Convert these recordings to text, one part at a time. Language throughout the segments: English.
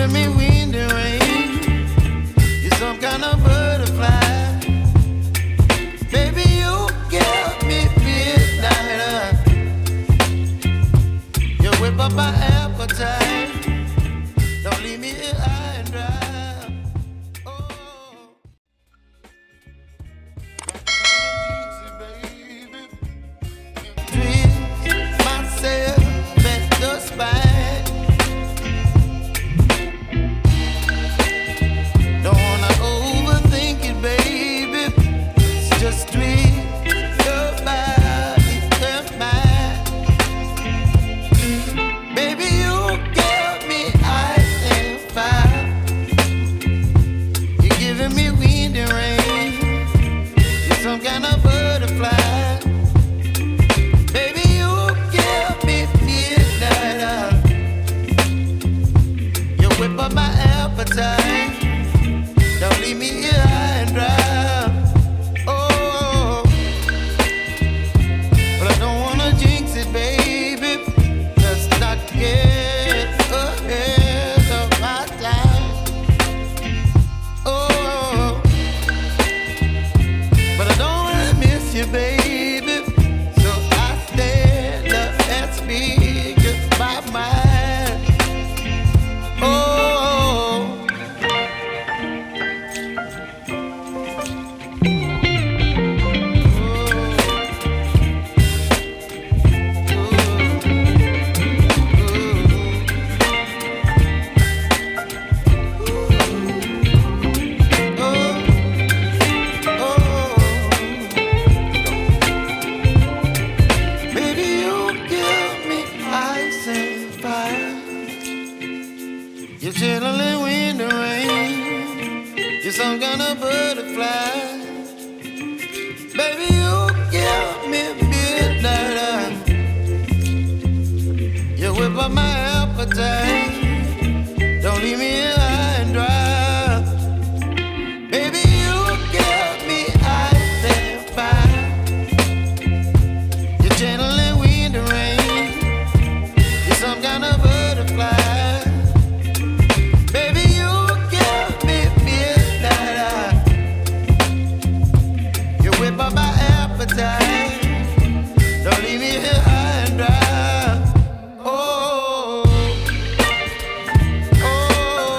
giving me wind and rain. You're some kind of butterfly. Baby, you give me midnight. You whip up my appetite. Don't leave me here high and dry. Oh. Twist myself at the spine. Don't wanna overthink it, baby. It's just twist your body and mine. Baby, you give me ice and fire. You're giving me wind and rain. You're some kind of butterfly. Baby, you give me midnight. You whip up my appetite. Don't leave me here high and dry. Oh, but I don't wanna jinx it, baby. Let's not get ahead of my time. Oh, but I don't wanna miss you, baby. So I stand up and speak just my mind. Oh. Baby, you give me ice and fire. You're chilling wind and rain. You're some kind of butterfly. Baby, you give me midnight. You whip up my appetite. Don't leave me here high and dry. Baby, you give me ice and fire. You're channeling wind and rain. You're some kind of butterfly. Baby, you give me midnight. You whip up my appetite. Don't leave me here high and dry. Oh, oh,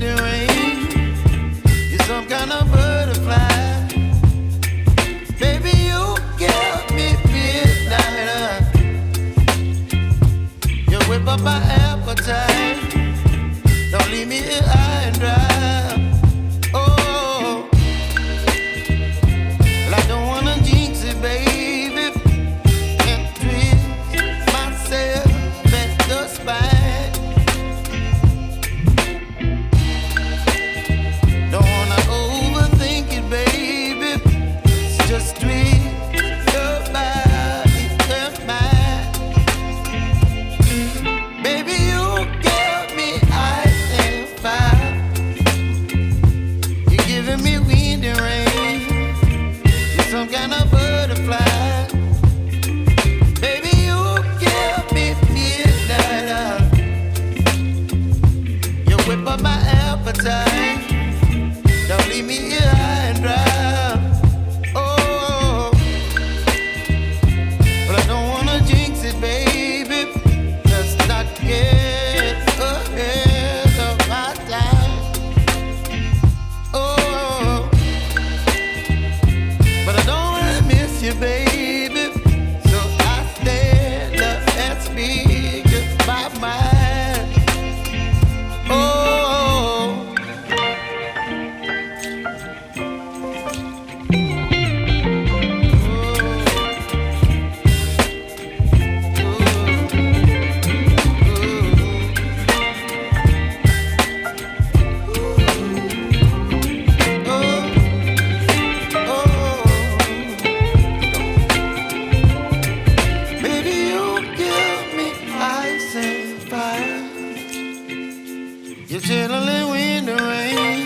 and rain. You're some kind of butterfly. Baby, you give me midnight. You whip up my appetite. Don't leave me here high and dry. Oh, well, I don't wanna jinx it, baby, and twist myself at the spine. Don't wanna overthink it, baby. It's just twist your body and mine. Baby, you give me ice and fire. You're giving me wind and rain. You're some kind of butterfly. Baby, you give me midnight. You whip up my appetite. Don't leave me here high and dry. Oh, but I don't wanna jinx it, baby. Let's not get ahead of my time. Oh, but I don't wanna miss you, baby. So I stand up and speak my mind. Oh. Baby, you give me ice and fire. You're chilling wind and rain.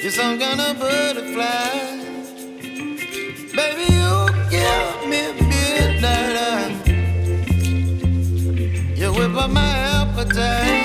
You're some kind of butterfly. Baby, you give me midnight. You whip up my appetite.